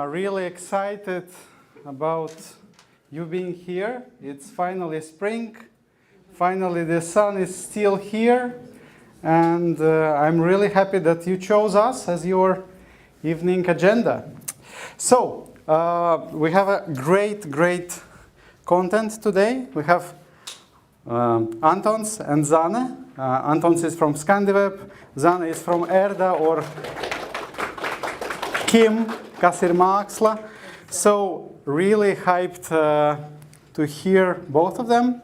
Really excited about you being here. It's finally spring. Finally, the sun is still here. And I'm really happy that you chose us as your evening agenda. So, we have a great content today. We have Antons and Zane. Antons is from Scandiweb. Zane is from Erda or Kim, kas ir māksla. So really hyped to hear both of them.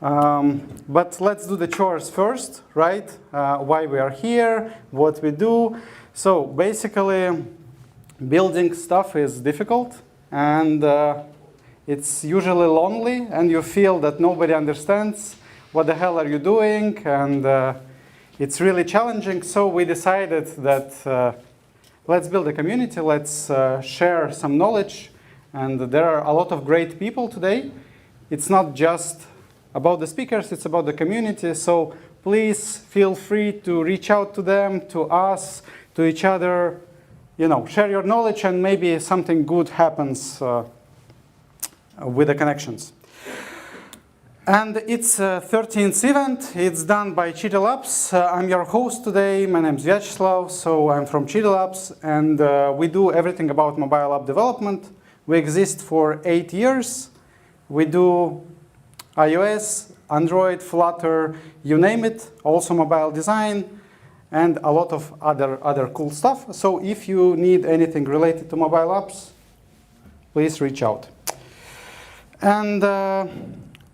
But let's do the chores first, right? Why we are here, what we do. So basically, building stuff is difficult, and it's usually lonely, and you feel that nobody understands what the hell are you doing, and it's really challenging. So we decided that let's build a community, let's share some knowledge, and there are a lot of great people today. It's not just about the speakers, it's about the community, so please feel free to reach out to them, to us, to each other, share your knowledge, and maybe something good happens with the connections. And it's 13th event. It's done by Cheetah Labs. I'm your host today. My name is Vyacheslav, so I'm from Cheetah Labs, and we do everything about mobile app development. We exist for 8 years. We do iOS, Android, Flutter, you name it, also mobile design, and a lot of other cool stuff. So if you need anything related to mobile apps, please reach out. And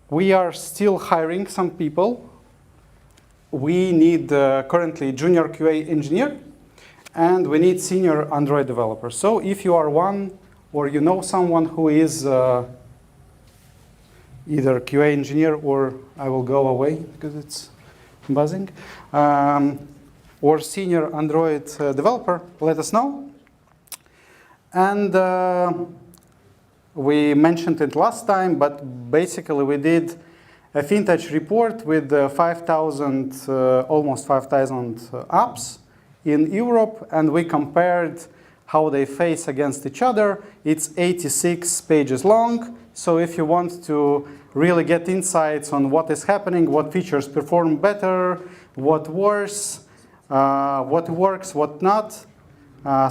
we are still hiring some people. We need currently junior QA engineer, and we need senior Android developer. So if you are one, or you know someone who is either QA engineer, or I will go away because it's buzzing, or senior Android developer, let us know. And we mentioned it last time, but basically we did a vintage report with 5,000, almost 5,000 apps in Europe, and we compared how they face against each other. It's 86 pages long, so if you want to really get insights on what is happening, what features perform better, what worse, what works, what not,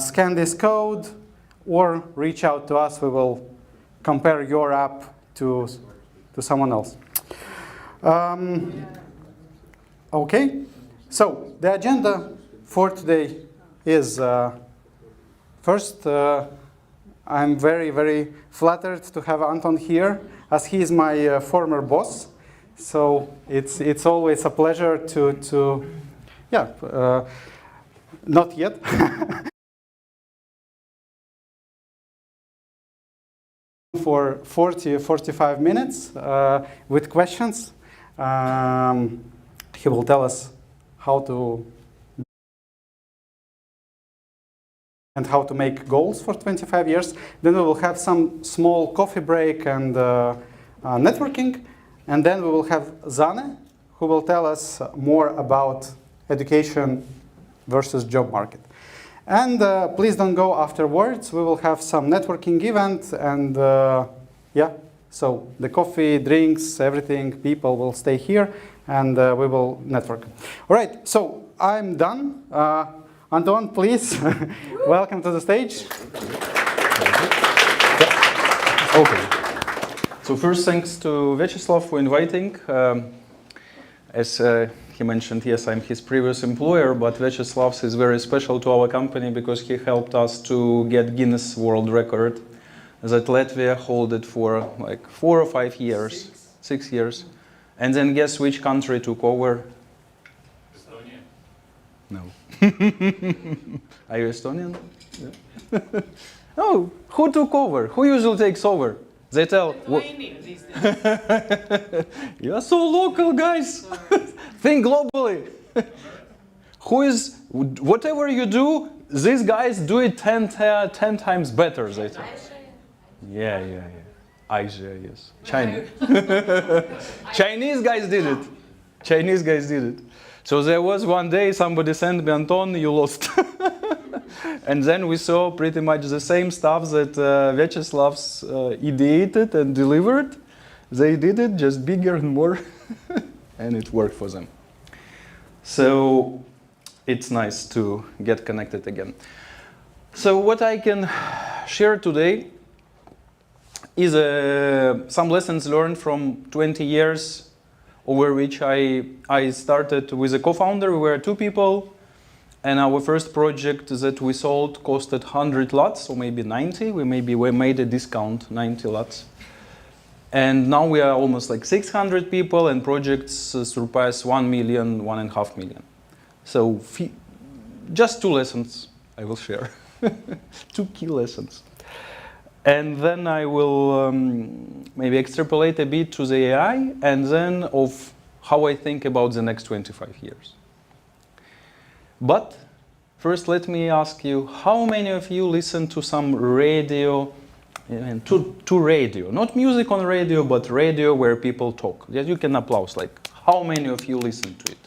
scan this code, or reach out to us. We will compare your app to someone else. Okay, so the agenda for today is first, I'm very flattered to have Anton here, as he is my former boss. So it's always a pleasure to not yet. For 40-45 minutes with questions. He will tell us how to make goals for 25 years. Then we will have some small coffee break and networking. And then we will have Zane, who will tell us more about education versus job market. And please don't go afterwards. We will have some networking event, and so the coffee, drinks, everything, people will stay here, and we will network. All right, so I'm done. Anton, please, welcome to the stage. Okay. So first, thanks to Vyacheslav for inviting. As he mentioned, yes, I'm his previous employer, but Vyacheslav is very special to our company because he helped us to get Guinness World Record that Latvia hold it for like 4 or 5 years. 6 years. And then guess which country took over? Estonia. No. Are you Estonian? Yeah. Oh, who took over? Who usually takes over? They tell. You are so local, guys. Think globally. Who is, whatever you do, these guys do it 10 times better, they tell. Yeah. Asia, yes. China. Chinese guys did it. So there was one day somebody sent me, Anton, you lost. And then we saw pretty much the same stuff that Vyacheslav's ideated and delivered. They did it just bigger and more, and it worked for them. So it's nice to get connected again. So what I can share today is some lessons learned from 20 years over which I started with a co-founder. We were 2 people, and our first project that we sold costed 100 lots, or maybe 90. We made a discount, 90 lots. And now we are almost like 600 people, and projects surpass 1 million, 1.5 million. So just 2 lessons I will share, 2 key lessons. And then I will maybe extrapolate a bit to the AI, and then of how I think about the next 25 years. But first, let me ask you, how many of you listen to some radio, to radio? Not music on radio, but radio where people talk. Yes, you can applaud. Like, how many of you listen to it?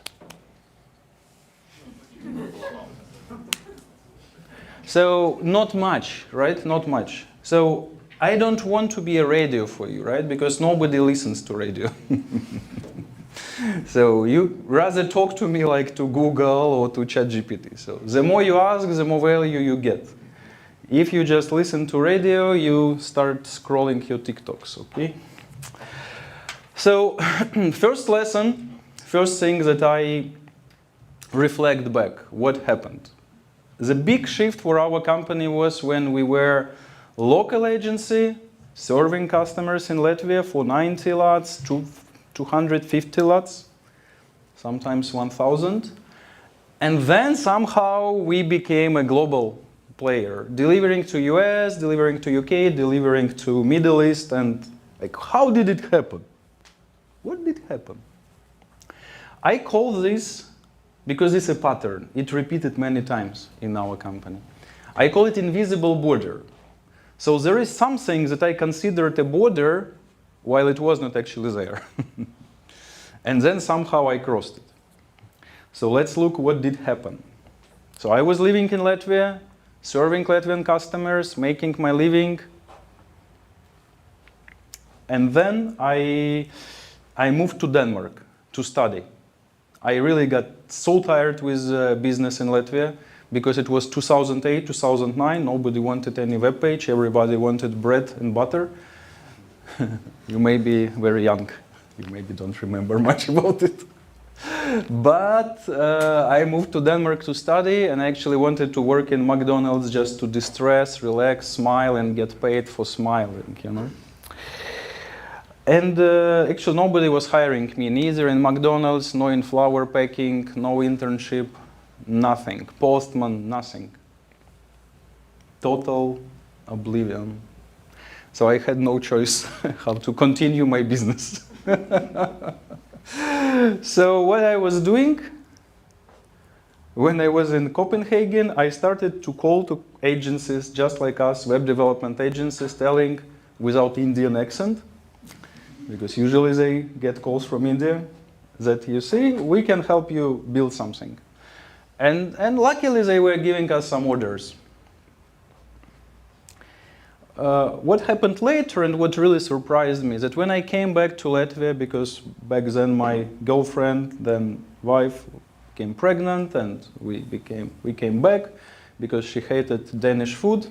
So, not much, right? Not much. So I don't want to be a radio for you, right? Because nobody listens to radio. So you rather talk to me like to Google or to ChatGPT. So the more you ask, the more value you get. If you just listen to radio, you start scrolling your TikToks, okay? So first lesson, first thing that I reflect back, what happened? The big shift for our company was when we were local agency serving customers in Latvia for 90 lots, 250 lots, sometimes 1,000. And then somehow we became a global player, delivering to US, delivering to UK, delivering to Middle East. And like, how did it happen? What did happen? I call this, because it's a pattern, it repeated many times in our company. I call it invisible border. So there is something that I considered a border while it was not actually there. And then somehow I crossed it. So let's look what did happen. So I was living in Latvia, serving Latvian customers, making my living. And then I moved to Denmark to study. I really got so tired with business in Latvia, because it was 2008, 2009, nobody wanted any web page, everybody wanted bread and butter. You may be very young, you maybe don't remember much about it. But I moved to Denmark to study, and I actually wanted to work in McDonald's just to distress, relax, smile, and get paid for smiling, you know. And actually nobody was hiring me, neither in McDonald's, nor in flower packing, no internship. Nothing. Postman, nothing. Total oblivion. So I had no choice how to continue my business. So what I was doing, when I was in Copenhagen, I started to call to agencies just like us, web development agencies, telling without Indian accent, because usually they get calls from India, that you see, we can help you build something. And luckily they were giving us some orders. What happened later, and what really surprised me, is that when I came back to Latvia, because back then my girlfriend, then wife, became pregnant, and we came back because she hated Danish food.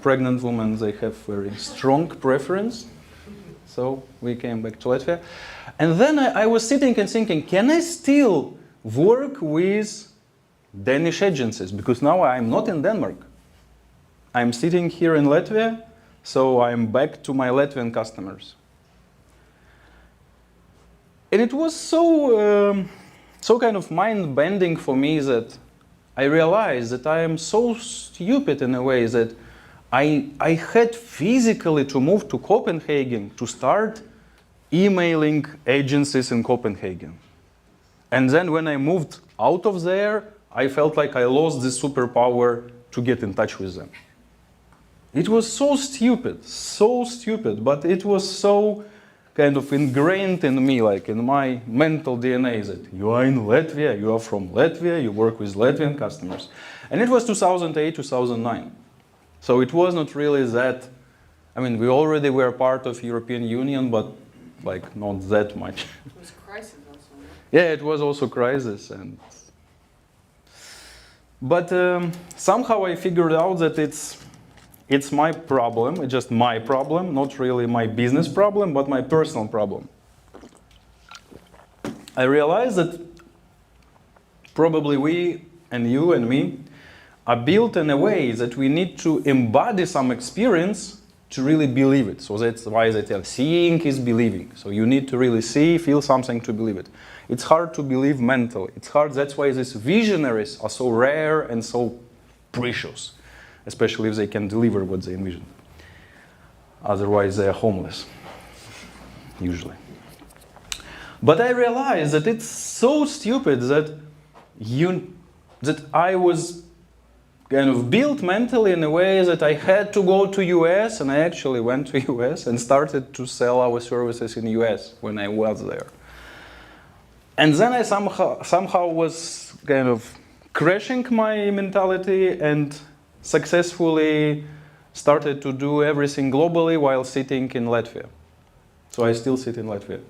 Pregnant women, they have very strong preference. So we came back to Latvia. And then I was sitting and thinking, can I still work with Danish agencies? Because now I'm not in Denmark. I'm sitting here in Latvia, so I'm back to my Latvian customers. And it was so kind of mind-bending for me that I realized that I am so stupid in a way that I had physically to move to Copenhagen to start emailing agencies in Copenhagen. And then when I moved out of there, I felt like I lost the superpower to get in touch with them. It was so stupid, but it was so kind of ingrained in me, like in my mental DNA, that you are in Latvia, you are from Latvia, you work with Latvian customers. And it was 2008, 2009. So it was not really that, I mean, we already were part of European Union, but like not that much. It was a crisis also, no? Yeah, it was also crisis. But somehow I figured out that it's my problem, it's just my problem, not really my business problem, but my personal problem. I realized that probably we and you and me are built in a way that we need to embody some experience to really believe it. So that's why they tell seeing is believing. So you need to really see, feel something to believe it. It's hard to believe mentally. It's hard, that's why these visionaries are so rare and so precious, especially if they can deliver what they envision. Otherwise they are homeless, usually. But I realized that it's so stupid that I was kind of built mentally in a way that I had to go to US, and I actually went to US and started to sell our services in US when I was there. And then I somehow was kind of crashing my mentality and successfully started to do everything globally while sitting in Latvia. So I still sit in Latvia.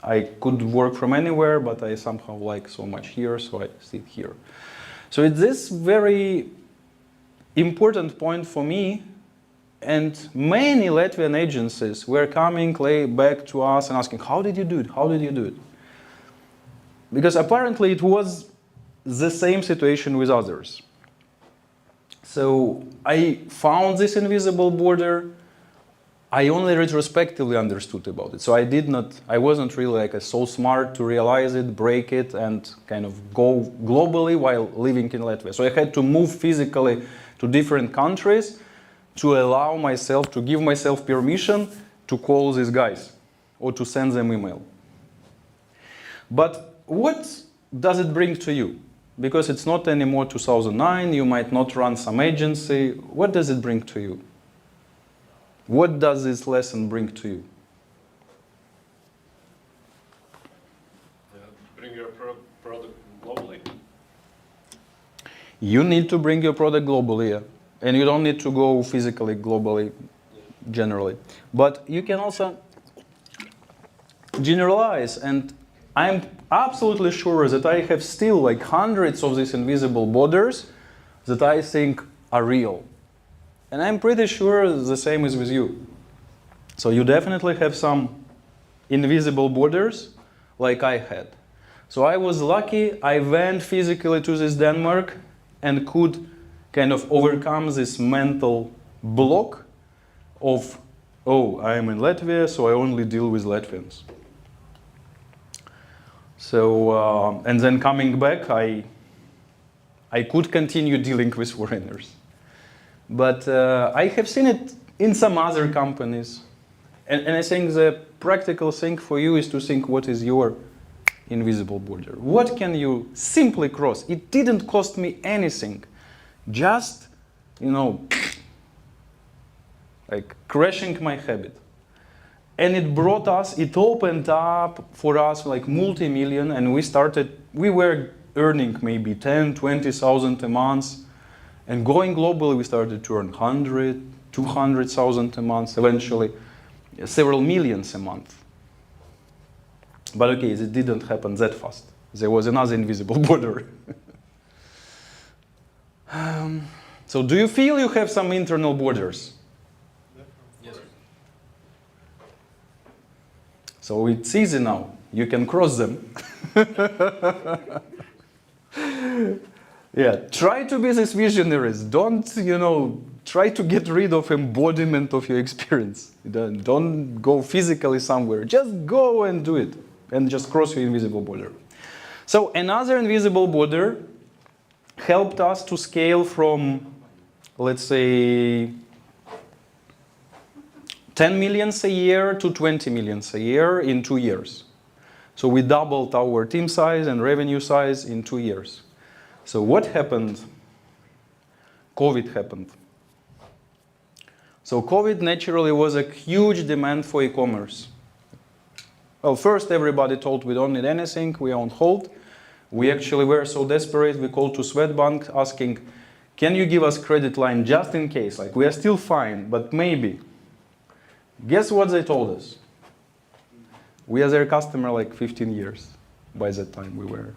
I could work from anywhere, but I somehow like so much here, so I sit here. So it's this very important point for me, and many Latvian agencies were coming back to us and asking, how did you do it? How did you do it? Because apparently it was the same situation with others. So I found this invisible border. I only retrospectively understood about it. So I wasn't really like so smart to realize it, break it, and kind of go globally while living in Latvia. So I had to move physically to different countries to allow myself, to give myself permission to call these guys or to send them email. But what does it bring to you? Because it's not anymore 2009, you might not run some agency. What does it bring to you? What does this lesson bring to you? Bring your product globally. You need to bring your product globally, yeah. And you don't need to go physically globally, generally. But you can also generalize, and I'm absolutely sure that I have still like hundreds of these invisible borders that I think are real. And I'm pretty sure the same is with you. So you definitely have some invisible borders like I had. So I was lucky, I went physically to this Denmark and could kind of overcome this mental block of, oh, I am in Latvia, so I only deal with Latvians. So, and then coming back, I could continue dealing with foreigners. But I have seen it in some other companies. And I think the practical thing for you is to think what is your invisible border. What can you simply cross? It didn't cost me anything. Just, like crashing my habit. And it brought us, it opened up for us like multi-million, and we were earning maybe 10, 20,000 a month. And going globally, we started to earn 100, 200,000 a month, eventually several millions a month. But okay, it didn't happen that fast. There was another invisible border. So do you feel you have some internal borders? Yes. So it's easy now. You can cross them. Yeah, try to be these visionaries. Don't, try to get rid of embodiment of your experience. Don't go physically somewhere. Just go and do it. And just cross your invisible border. So another invisible border helped us to scale from, let's say, 10 millions a year to 20 millions a year in 2 years. So we doubled our team size and revenue size in 2 years. So what happened? COVID happened. So COVID naturally was a huge demand for e-commerce. Well, first everybody told we don't need anything, we on hold. We actually were so desperate, we called to Swedbank asking, can you give us credit line just in case? Like, we are still fine, but maybe. Guess what they told us? We are their customer like 15 years. By that time we were.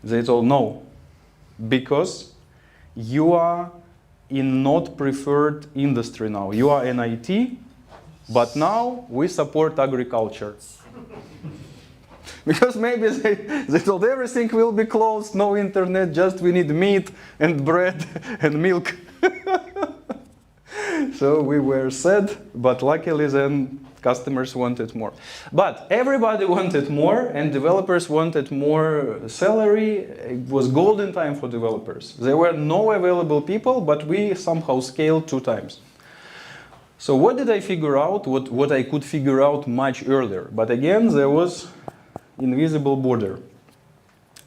They told no, because you are in not preferred industry now. You are in IT, but now we support agriculture. Because maybe they told everything will be closed, no internet, just we need meat and bread and milk. So we were sad, but luckily then customers wanted more. But everybody wanted more, and developers wanted more salary. It was golden time for developers. There were no available people, but we somehow scaled 2 times. So what did I figure out? What I could figure out much earlier. But again, there was invisible border.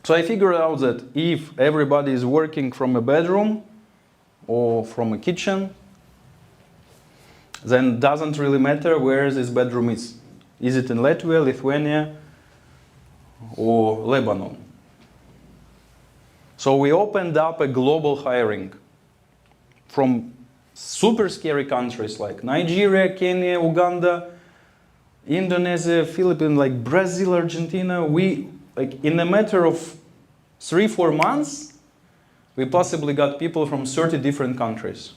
So I figured out that if everybody is working from a bedroom or from a kitchen, then it doesn't really matter where this bedroom is. Is it in Latvia, Lithuania, or Lebanon? So we opened up a global hiring from super scary countries like Nigeria, Kenya, Uganda, Indonesia, Philippines, like Brazil, Argentina. We, like, in a matter of 3-4 months, we possibly got people from 30 different countries.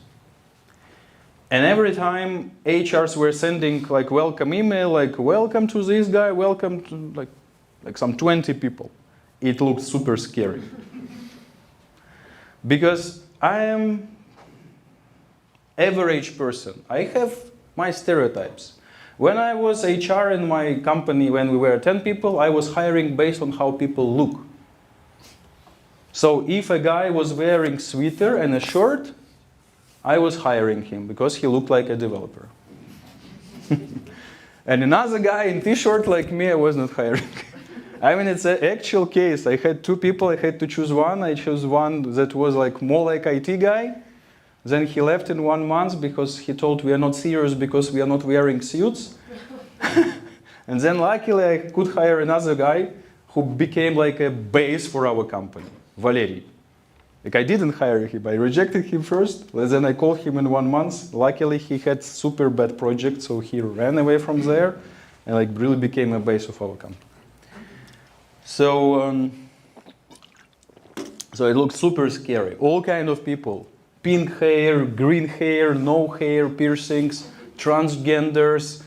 And every time HRs were sending like welcome email, like welcome to this guy, welcome to like some 20 people. It looked super scary. Because I am average person. I have my stereotypes. When I was HR in my company, when we were 10 people, I was hiring based on how people look. So if a guy was wearing sweater and a shirt, I was hiring him because he looked like a developer. And another guy in t-shirt like me, I was not hiring. I mean, it's an actual case. I had 2 people, I had to choose one. I chose one that was like more like IT guy. Then he left in 1 month because he told we are not serious because we are not wearing suits. And then luckily I could hire another guy who became like a base for our company, Valery. Like, I didn't hire him, I rejected him first, then I called him in 1 month. Luckily he had super bad project, so he ran away from there and like really became a base of our company. So, so it looked super scary. All kind of people, pink hair, green hair, no hair, piercings, transgenders,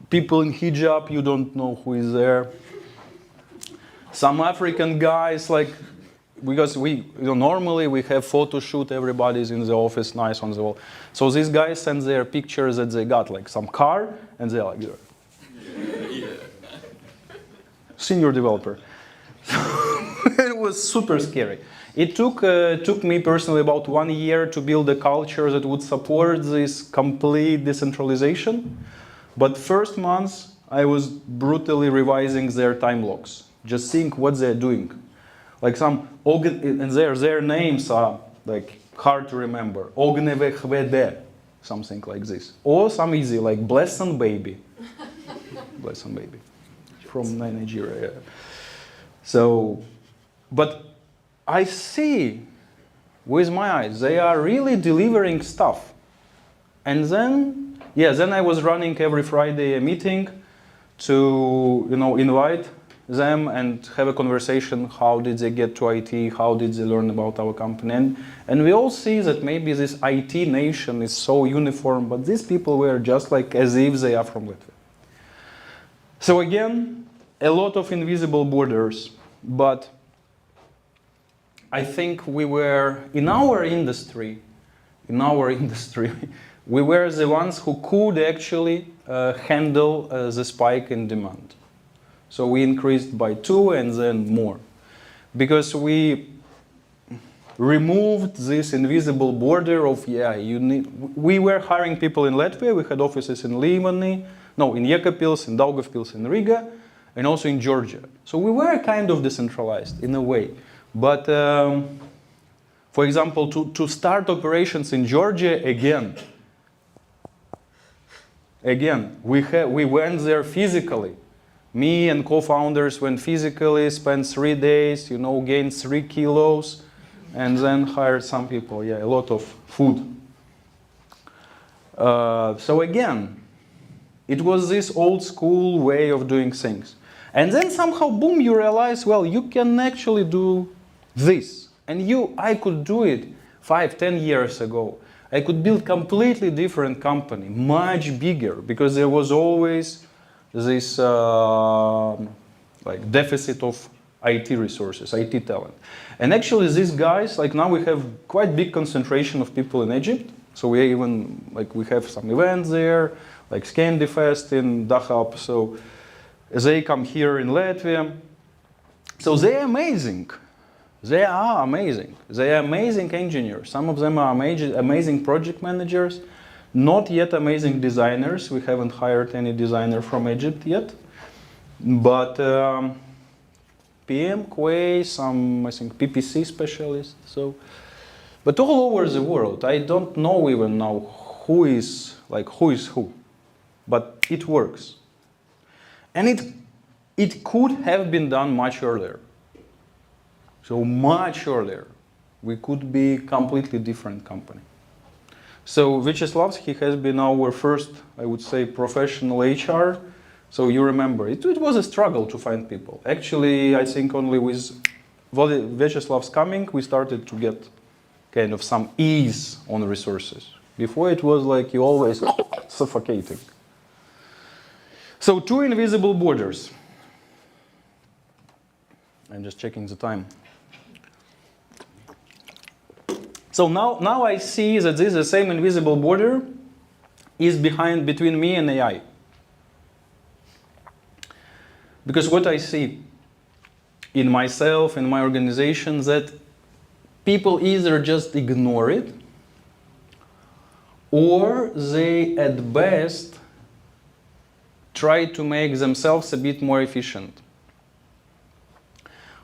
people in hijab, you don't know who is there. Some African guys, like, because normally we have photo shoot, everybody's in the office, nice on the wall. So these guys send their pictures that they got, like some car, and they're like, senior developer. It was super scary. It took me personally about 1 year to build a culture that would support this complete decentralization. But first months, I was brutally revising their time logs, just seeing what they're doing. Like some, and their names are like hard to remember. Ognevechvede, something like this. Or some easy, like Blesson Baby. Blesson Baby. From Nigeria. Yeah. So, but I see with my eyes, they are really delivering stuff. And then, yeah, then I was running every Friday a meeting to, invite them and have a conversation. How did they get to IT? How did they learn about our company? And we all see that maybe this IT nation is so uniform, but these people were just like as if they are from Latvia. So again, a lot of invisible borders, but I think we were, in our industry, we were the ones who could actually handle the spike in demand. So we increased by 2 and then more. Because we removed this invisible border of, we were hiring people in Latvia, we had offices in Limani, in Jekabpils, in Daugavpils, in Riga, and also in Georgia. So we were kind of decentralized in a way. But for example, to start operations in Georgia again, we went there physically. Me and co-founders went physically, spent 3 days, gained 3 kilos, and then hired some people. Yeah, a lot of food. So again, it was this old school way of doing things. And then somehow, boom, you realize, well, you can actually do this. And I could do it 5, 10 years ago. I could build completely different company, much bigger, because there was always this deficit of IT resources, IT talent. And actually these guys, now we have quite big concentration of people in Egypt. So we even, we have some events there, like Scandiweb in Dachau. So they come here in Latvia. So they are amazing. They are amazing. They are amazing engineers. Some of them are amazing project managers, not yet amazing designers. We haven't hired any designer from Egypt yet. But PM, QA, some, I think, PPC specialists. So, but all over the world, I don't know even now who is who. But it works. And it could have been done much earlier. So much earlier, we could be completely different company. So Vyacheslav, he has been our first, I would say, professional HR. So you remember, it was a struggle to find people. Actually, I think only with Vyacheslav's coming, we started to get kind of some ease on resources. Before it was like you always suffocating. So 2 invisible borders. I'm just checking the time. So now I see that the same invisible border is between me and AI. Because what I see in myself, in my organization, that people either just ignore it, or they at best try to make themselves a bit more efficient.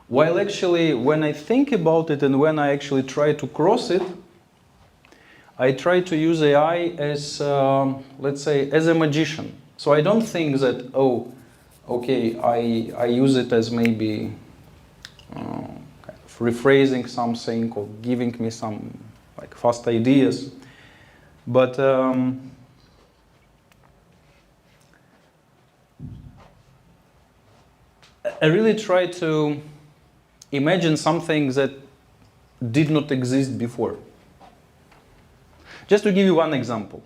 While actually, when I think about it and when I actually try to cross it, I try to use AI as, let's say, as a magician. So I don't think that, oh, okay, I use it as maybe kind of rephrasing something or giving me some fast ideas. But I really try to imagine something that did not exist before. Just to give you one example,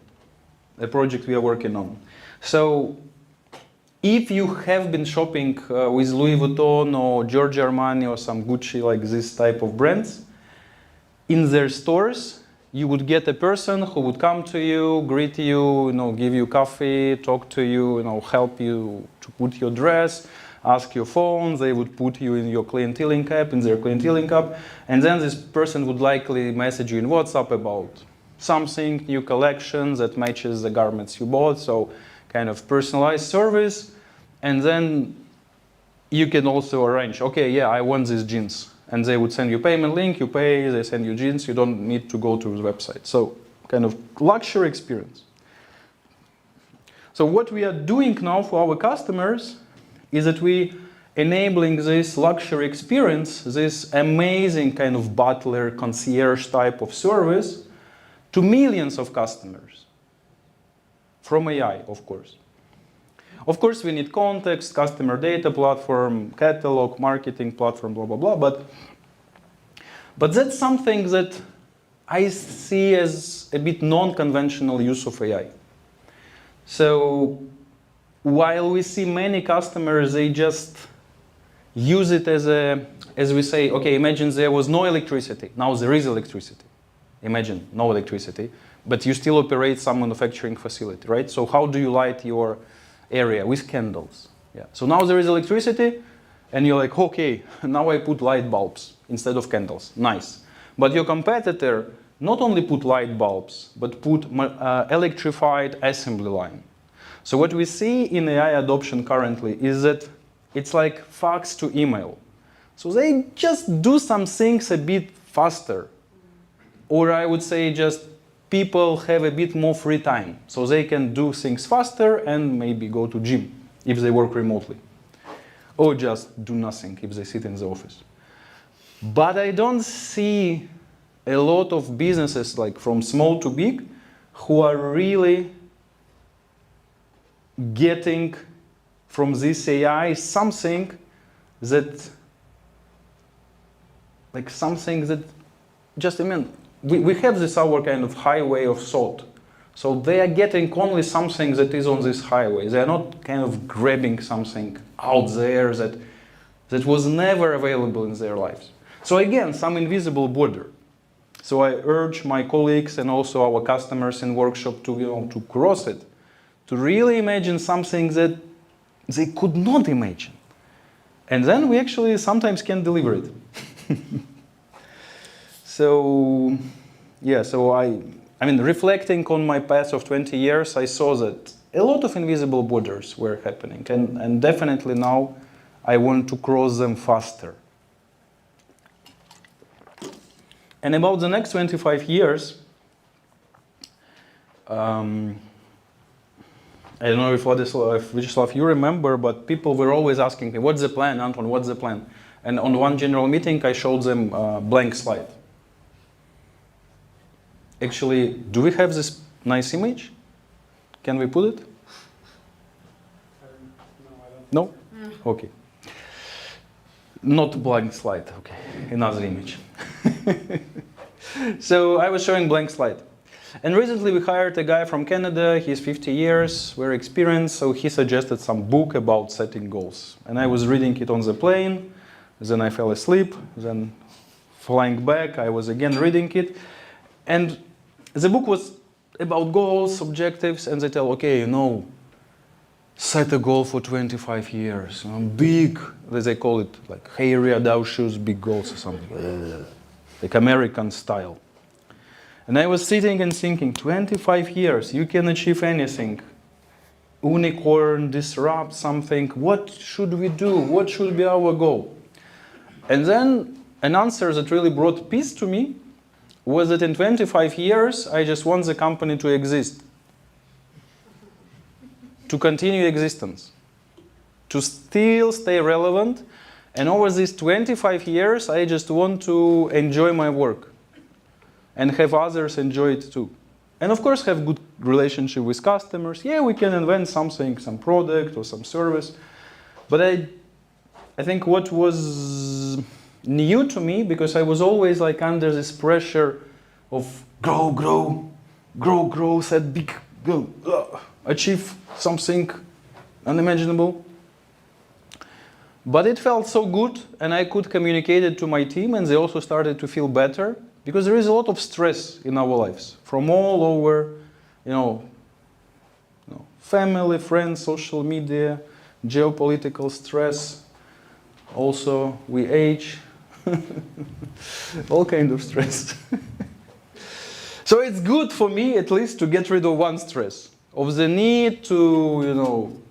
a project we are working on. So if you have been shopping with Louis Vuitton or Giorgio Armani or some Gucci, like this type of brands, in their stores, you would get a person who would come to you, greet you, give you coffee, talk to you, help you to put your dress, ask your phone. They would put you in your clienteling app, in their clienteling app, and then this person would likely message you in WhatsApp about something, new collection that matches the garments you bought, so kind of personalized service. And then you can also arrange, okay, yeah, I want these jeans. And they would send you payment link, you pay, they send you jeans, you don't need to go to the website. So kind of luxury experience. So what we are doing now for our customers is that we enabling this luxury experience, this amazing kind of butler, concierge type of service to millions of customers. From AI, of course. Of course, we need context, customer data platform, catalog, marketing platform, blah, blah, blah. But that's something that I see as a bit non-conventional use of AI. So while we see many customers, they just use it as we say, okay, imagine there was no electricity. Now there is electricity. Imagine no electricity, but you still operate some manufacturing facility, right? So how do you light your area? With candles. Yeah. So now there is electricity, and you're like, okay, now I put light bulbs instead of candles. Nice. But your competitor not only put light bulbs, but put electrified assembly line. So what we see in AI adoption currently is that it's like fax to email. So they just do some things a bit faster. Or I would say just people have a bit more free time. So they can do things faster and maybe go to gym if they work remotely. or just do nothing if they sit in the office. But I don't see a lot of businesses, like from small to big, who are really getting from this AI something that, just, I mean, we have this our kind of highway of thought. So they are getting only something that is on this highway. They are not kind of grabbing something out there that was never available in their lives. So again, some invisible border. So I urge my colleagues and also our customers in workshop to, to cross it, to really imagine something that they could not imagine. And then we actually sometimes can deliver it. So, yeah, so I mean, reflecting on my past of 20 years, I saw that a lot of invisible borders were happening. And definitely now I want to cross them faster. And about the next 25 years, I don't know if Vyacheslav, you remember, but people were always asking me, what's the plan, Anton, what's the plan? And on one general meeting, I showed them a blank slide. Actually, do we have this nice image? Can we put it? No? Okay. Not blank slide, okay, another image. So I was showing blank slide. And recently we hired a guy from Canada, he's 50 years, very experienced, so he suggested some book about setting goals. And I was reading it on the plane, then I fell asleep, then flying back, I was again reading it. And the book was about goals, objectives, and they tell, okay, set a goal for 25 years, big, they call it like hairy, audacious, big goals or something, like American style. And I was sitting and thinking, 25 years, you can achieve anything. Unicorn, disrupt something, what should we do? What should be our goal? And then an answer that really brought peace to me was that in 25 years, I just want the company to exist. To continue existence, to still stay relevant, and over these 25 years, I just want to enjoy my work and have others enjoy it too. And of course, have good relationship with customers. Yeah, we can invent something, some product or some service, but I think what was new to me, because I was always like under this pressure of grow, set big, go, achieve something unimaginable. But it felt so good, and I could communicate it to my team, and they also started to feel better, because there is a lot of stress in our lives from all over, family, friends, social media, geopolitical stress. Also, we age, all kind of stress. So it's good for me, at least, to get rid of one stress, of the need to,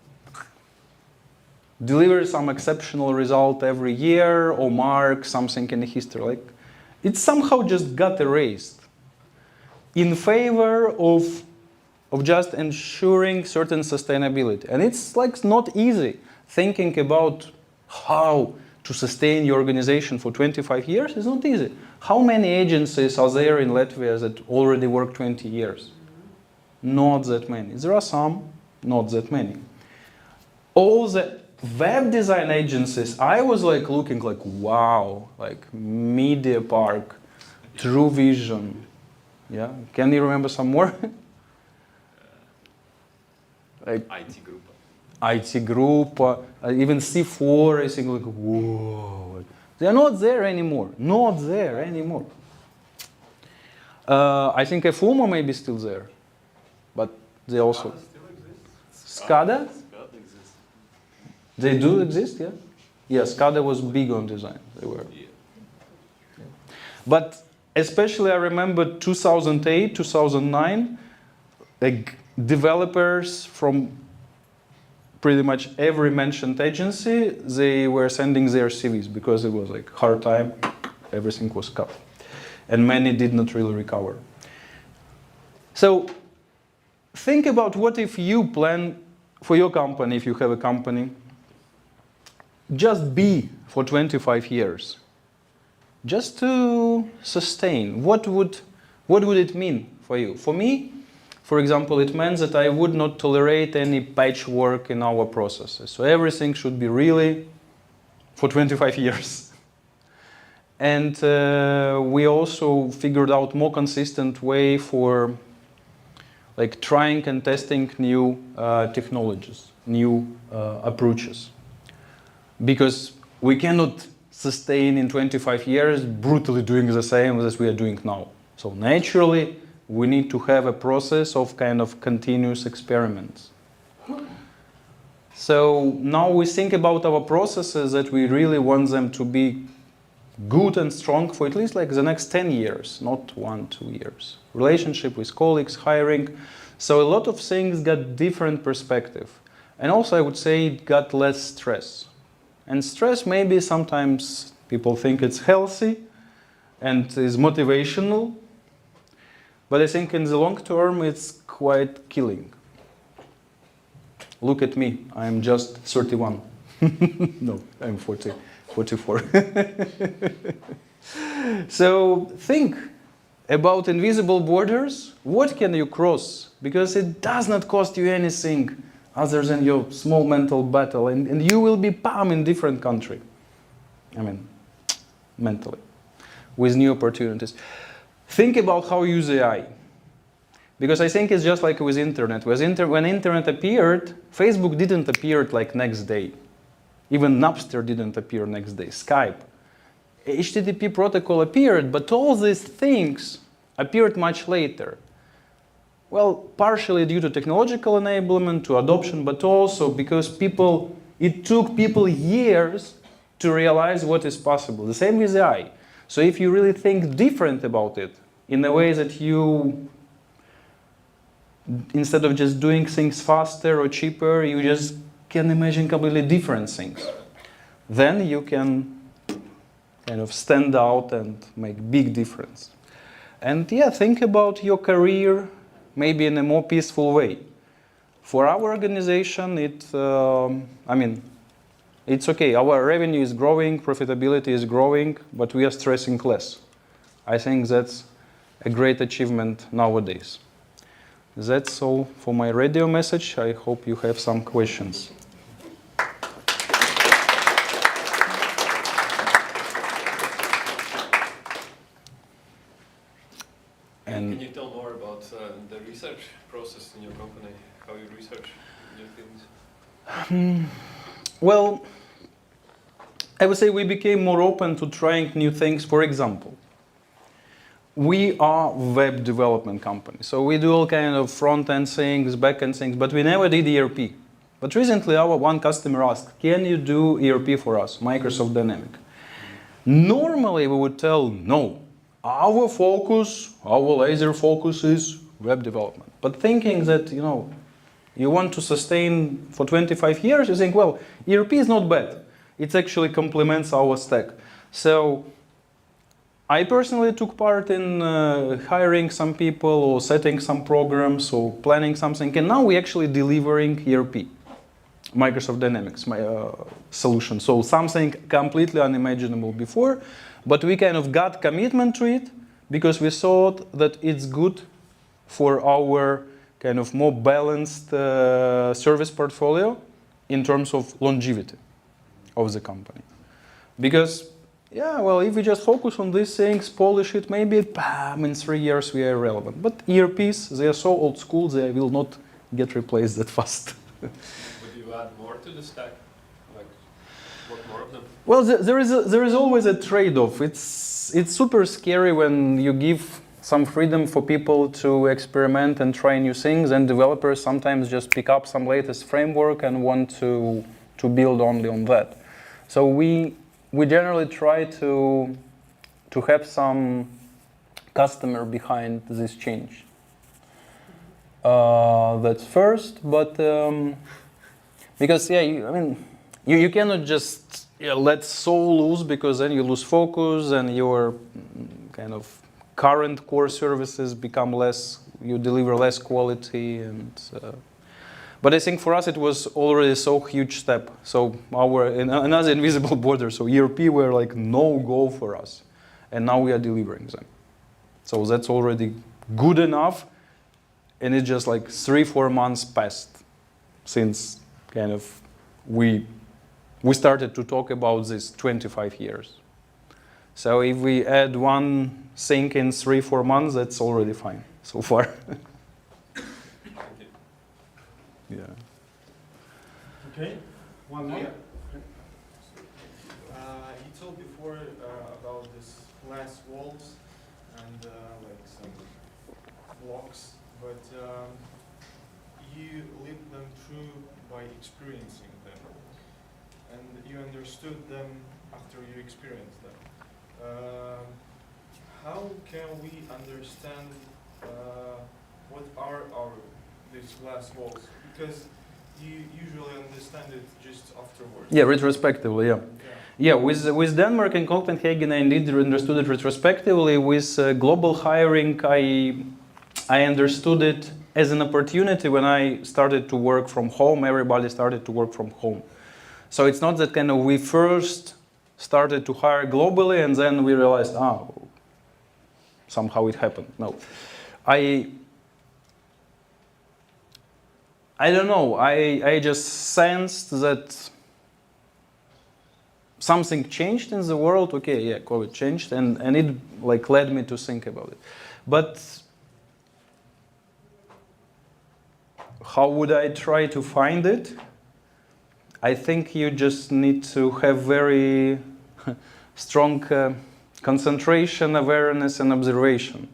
deliver some exceptional result every year or mark something in the history. Like, it somehow just got erased in favor of just ensuring certain sustainability. And it's like not easy thinking about how to sustain your organization for 25 years. It's not easy. How many agencies are there in Latvia that already work 20 years? Not that many. There are some, not that many. All the web design agencies, I was like looking like, wow, like Media Park, True Vision. Yeah, can you remember some more? Like IT group. IT group, even C4, I think like, whoa. They're not there anymore, not there anymore. I think FUMO may be still there, but they also... SCADA? They do exist, yeah? Yeah, SCADA was big on design, they were. Yeah. But especially I remember 2008, 2009, like developers from pretty much every mentioned agency, they were sending their CVs because it was like hard time, everything was cut. And many did not really recover. So think about what if you plan for your company, if you have a company, just be for 25 years, just to sustain, what would it mean for you? For me, for example, it meant that I would not tolerate any patchwork in our processes. So everything should be really for 25 years. And we also figured out more consistent way for like trying and testing new technologies, new approaches. Because we cannot sustain in 25 years brutally doing the same as we are doing now. So naturally, we need to have a process of kind of continuous experiments. So now we think about our processes that we really want them to be good and strong for at least like the next 10 years, not 1-2 years. Relationship with colleagues, hiring. So a lot of things got different perspective. And also I would say it got less stress. And stress maybe sometimes people think it's healthy and is motivational. But I think in the long term it's quite killing. Look at me, I'm just 31. No, I'm 44. So think about invisible borders. What can you cross? Because it does not cost you anything other than your small mental battle. And you will be palm in different country. I mean, mentally, with new opportunities. Think about how you use AI. Because I think it's just like with internet. When internet appeared, Facebook didn't appear like next day. Even Napster didn't appear next day, Skype. HTTP protocol appeared, but all these things appeared much later. Well, partially due to technological enablement, to adoption, but also because it took people years to realize what is possible. The same with AI. So if you really think different about it, in a way that you, instead of just doing things faster or cheaper, you just can imagine completely different things. Then you can kind of stand out and make big difference. And yeah, think about your career maybe in a more peaceful way. For our organization, it's okay. Our revenue is growing, profitability is growing, but we are stressing less. I think that's a great achievement nowadays. That's all for my radio message. I hope you have some questions. Can you tell more about the research process in your company? How you research new things? Well, I would say we became more open to trying new things. For example, we are a web development company. So we do all kind of front-end things, back-end things, but we never did ERP. But recently our one customer asked, can you do ERP for us, Microsoft Dynamics? Normally we would tell no. Our laser focus is web development. But thinking that, you want to sustain for 25 years, you think, well, ERP is not bad. It actually complements our stack. So I personally took part in hiring some people or setting some programs or planning something. And now we're actually delivering ERP, Microsoft Dynamics solution. So something completely unimaginable before. But we kind of got commitment to it because we thought that it's good for our kind of more balanced service portfolio in terms of longevity of the company. Because, if we just focus on these things, polish it, maybe in 3 years we are irrelevant. But ERPs, they are so old school, they will not get replaced that fast. Would you add more to the stack? What more of them? Well, there is always a trade-off. It's super scary when you give some freedom for people to experiment and try new things, and developers sometimes just pick up some latest framework and want to build only on that. So we generally try to have some customer behind this change. That's first, but because you cannot just let soul loose, because then you lose focus and your kind of current core services become less, you deliver less quality. But I think for us it was already so huge step. So another invisible border, so ERP were like no go for us. And now we are delivering them. So that's already good enough. And it's just like 3-4 months passed since kind of we started to talk about this 25 years. So if we add one thing in 3-4 months, that's already fine so far. Yeah. Okay, one more. You told before about this glass walls and like some blocks, but you lived them through by experiencing them, and you understood them after you experienced them. How can we understand what are these glass walls? Because you usually understand it just afterwards. Yeah, retrospectively, yeah. Yeah, with Denmark and Copenhagen, I indeed understood it retrospectively. With global hiring, I understood it as an opportunity when I started to work from home. Everybody started to work from home. So it's not that kind of we first started to hire globally and then we realized, somehow it happened. No. I don't know, I just sensed that something changed in the world. Okay, yeah, COVID changed, and it like led me to think about it. But how would I try to find it? I think you just need to have very strong concentration, awareness, and observation.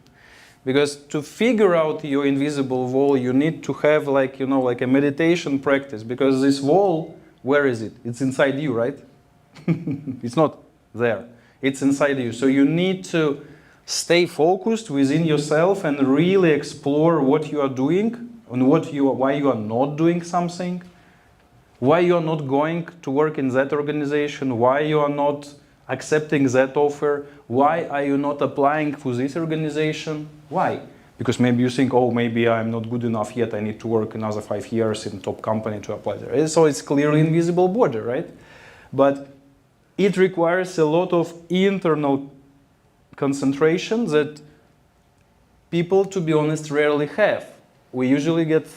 Because to figure out your invisible wall, you need to have like a meditation practice. Because this wall, where is it? It's inside you, right? It's not there. It's inside you. So you need to stay focused within yourself and really explore what you are doing and why you are not doing something, why you are not going to work in that organization, why you are not accepting that offer, why are you not applying for this organization? Why? Because maybe you think, oh, maybe I'm not good enough yet, I need to work another 5 years in top company to apply there. So it's clearly invisible border, right? But it requires a lot of internal concentration that people, to be honest, rarely have. We usually get,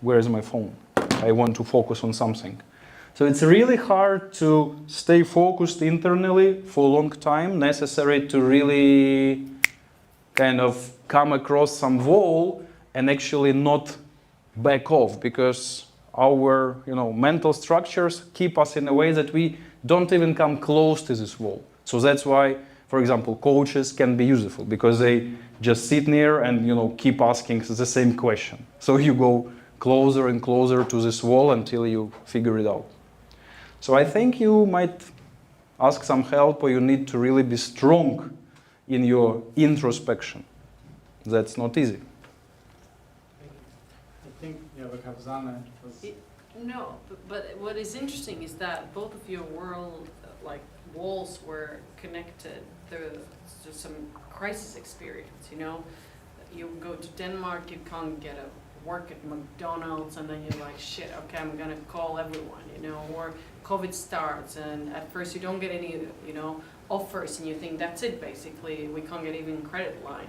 where is my phone? I want to focus on something. So it's really hard to stay focused internally for a long time, necessary to really kind of come across some wall and actually not back off, because our mental structures keep us in a way that we don't even come close to this wall. So that's why, for example, coaches can be useful, because they just sit near and keep asking the same question. So you go closer and closer to this wall until you figure it out. So I think you might ask some help, or you need to really be strong in your introspection. That's not easy. I think we have Zana. No, but what is interesting is that both of your world, like walls, were connected through some crisis experience. You go to Denmark, you can't get a work at McDonald's, and then you're like, shit, okay, I'm gonna call everyone, or COVID starts, and at first you don't get any, offers, and you think that's it, basically, we can't get even credit line.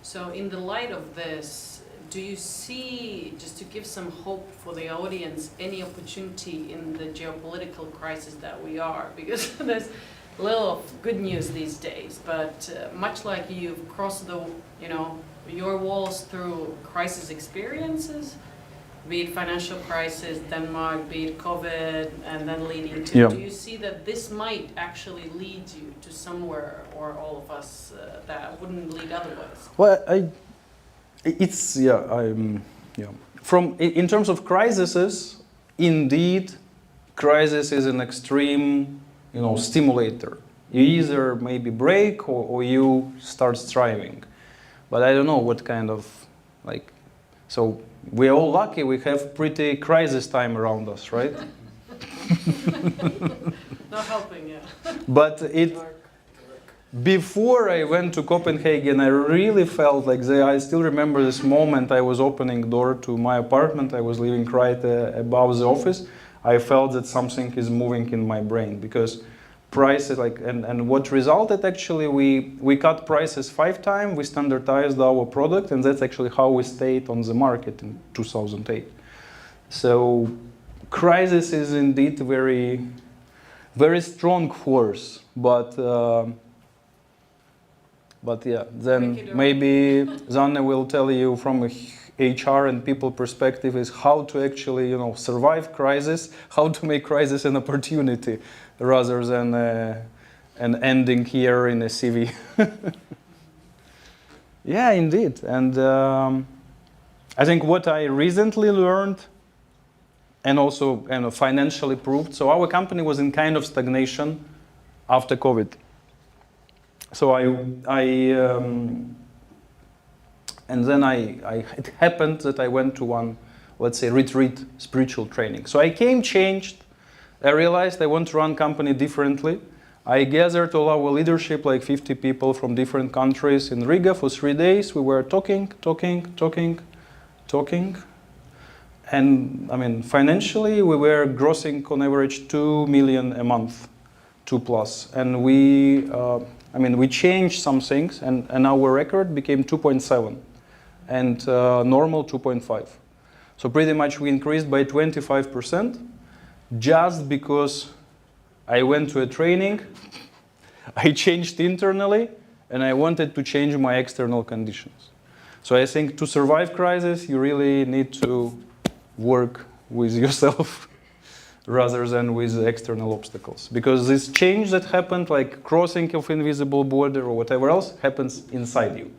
So in the light of this, do you see, just to give some hope for the audience, any opportunity in the geopolitical crisis that we are? Because there's a little of good news these days, but much like you've crossed your walls through crisis experiences, be it financial crisis, Denmark, be it COVID, and then leading to, do you see that this might actually lead you to somewhere, or all of us, that wouldn't lead otherwise? Well, in terms of crises, indeed, crisis is an extreme, stimulator. You either maybe break or you start striving. But I don't know what kind of, so we're all lucky we have pretty crisis time around us, right? Not helping, yeah. But before I went to Copenhagen, I really felt like I still remember this moment. I was opening door to my apartment. I was living right above the office. I felt that something is moving in my brain because prices and what resulted actually, we cut prices 5 times. We standardized our product, and that's actually how we stayed on the market in 2008. So crisis is indeed very, very strong force, but yeah, then maybe Zanne will tell you from a HR and people perspective is how to actually, survive crisis, how to make crisis an opportunity rather than an ending here in a CV. Yeah, indeed. And I think what I recently learned and also financially proved, so our company was in kind of stagnation after COVID. So and then it happened that I went to one, let's say, retreat, spiritual training. So I came changed. I realized I want to run company differently. I gathered all our leadership, like 50 people from different countries in Riga for 3 days. We were talking. And I mean, financially, we were grossing on average 2 million a month, 2+. And we changed some things, and our record became 2.7, and normal 2.5. So pretty much we increased by 25%, just because I went to a training, I changed internally, and I wanted to change my external conditions. So I think to survive crisis, you really need to work with yourself rather than with external obstacles. Because this change that happened, like crossing of invisible border or whatever else, happens inside you.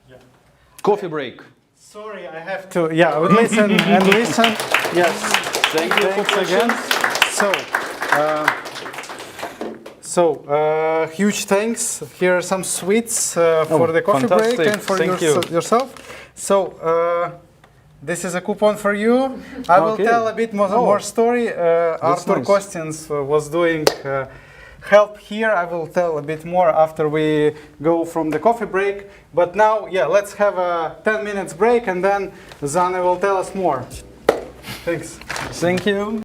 Yeah. Coffee break. Sorry, I have to, I would listen and listen. Yes, Thank you thanks for again. So, huge thanks. Here are some sweets for the coffee break fantastic. and for Thank yourself. So, this is a coupon for you. I will tell a bit more story. Arthur nice. Kostins was doing help here. I will tell a bit more after we go from the coffee break. But now, let's have a 10 minutes break, and then Zanne will tell us more. Thanks. Thank you.